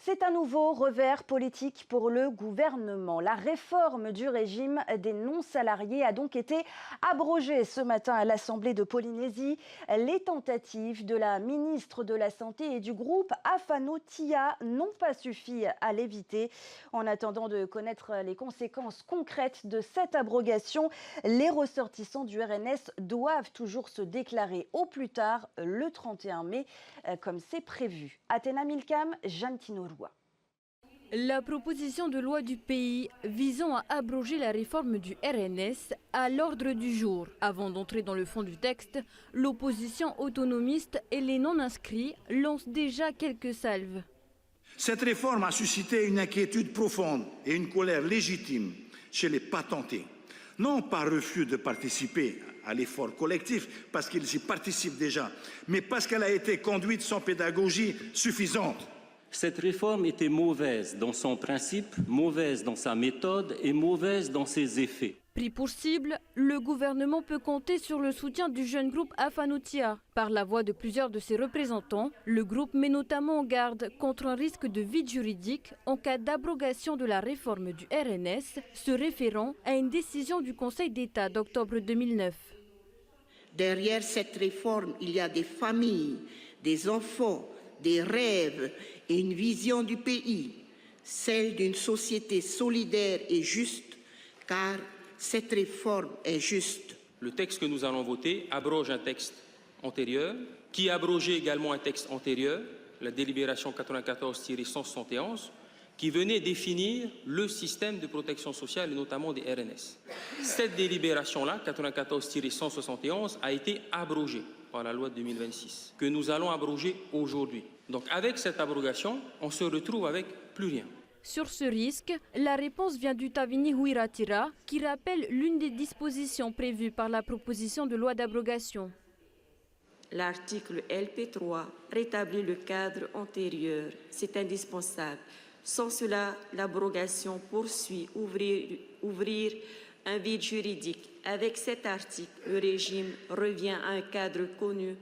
C'est un nouveau revers politique pour le gouvernement. La réforme du régime des non-salariés a donc été abrogée ce matin à l'Assemblée de Polynésie. Les tentatives de la ministre de la Santé et du groupe Afano Tia n'ont pas suffi à l'éviter. En attendant de connaître les conséquences concrètes de cette abrogation, les ressortissants du RNS doivent toujours se déclarer au plus tard le 31 mai, comme c'est prévu. Athéna Milcam, Jeanne Tinourou. La proposition de loi du pays visant à abroger la réforme du RNS à l'ordre du jour. Avant d'entrer dans le fond du texte, l'opposition autonomiste et les non-inscrits lancent déjà quelques salves. Cette réforme a suscité une inquiétude profonde et une colère légitime chez les patentés. Non par refus de participer à l'effort collectif, parce qu'ils y participent déjà, mais parce qu'elle a été conduite sans pédagogie suffisante. Cette réforme était mauvaise dans son principe, mauvaise dans sa méthode et mauvaise dans ses effets. Pris pour cible, le gouvernement peut compter sur le soutien du jeune groupe Afano Tia. Par la voix de plusieurs de ses représentants, le groupe met notamment en garde contre un risque de vide juridique en cas d'abrogation de la réforme du RNS, se référant à une décision du Conseil d'État d'octobre 2009. Derrière cette réforme, il y a des familles, des enfants, des rêves et une vision du pays, celle d'une société solidaire et juste, car cette réforme est juste. Le texte que nous allons voter abroge un texte antérieur, qui abrogeait également un texte antérieur, la délibération 94-171, qui venait définir le système de protection sociale et notamment des RNS. Cette délibération-là, 94-171, a été abrogée par la loi de 2026, que nous allons abroger aujourd'hui. Donc avec cette abrogation, on se retrouve avec plus rien. Sur ce risque, la réponse vient du Tavini Huiratira, qui rappelle l'une des dispositions prévues par la proposition de loi d'abrogation. L'article LP3 rétablit le cadre antérieur. C'est indispensable. Sans cela, l'abrogation poursuit ouvrir un vide juridique. Avec cet article, le régime revient à un cadre connu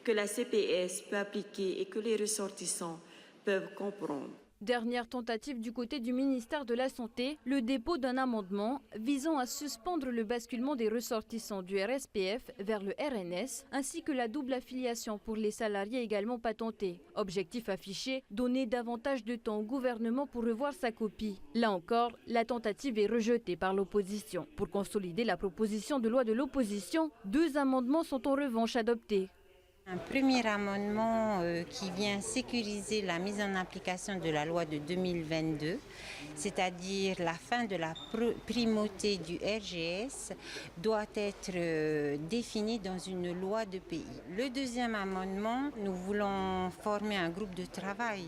que la CPS peut appliquer et que les ressortissants peuvent comprendre. Dernière tentative du côté du ministère de la Santé, le dépôt d'un amendement visant à suspendre le basculement des ressortissants du RSPF vers le RNS, ainsi que la double affiliation pour les salariés également patentés. Objectif affiché, donner davantage de temps au gouvernement pour revoir sa copie. Là encore, la tentative est rejetée par l'opposition. Pour consolider la proposition de loi de l'opposition, 2 amendements sont en revanche adoptés. Un premier amendement qui vient sécuriser la mise en application de la loi de 2022, c'est-à-dire la fin de la primauté du RGS, doit être définie dans une loi de pays. Le deuxième amendement, nous voulons former un groupe de travail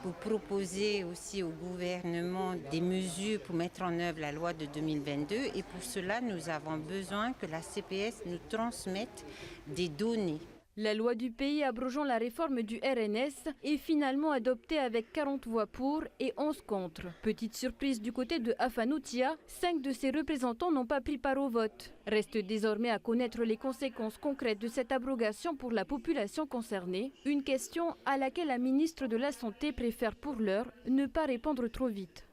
pour proposer aussi au gouvernement des mesures pour mettre en œuvre la loi de 2022 et pour cela, nous avons besoin que la CPS nous transmette des données. La loi du pays abrogeant la réforme du RNS est finalement adoptée avec 40 voix pour et 11 contre. Petite surprise du côté de Afano Tia, 5 de ses représentants n'ont pas pris part au vote. Reste désormais à connaître les conséquences concrètes de cette abrogation pour la population concernée. Une question à laquelle la ministre de la Santé préfère pour l'heure ne pas répondre trop vite.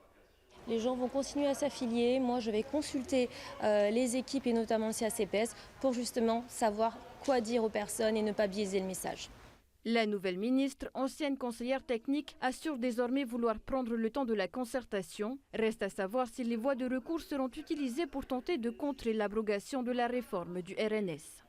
Les gens vont continuer à s'affilier. Moi, je vais consulter les équipes et notamment le CACPS pour justement savoir quoi dire aux personnes et ne pas biaiser le message. La nouvelle ministre, ancienne conseillère technique, assure désormais vouloir prendre le temps de la concertation. Reste à savoir si les voies de recours seront utilisées pour tenter de contrer l'abrogation de la réforme du RNS.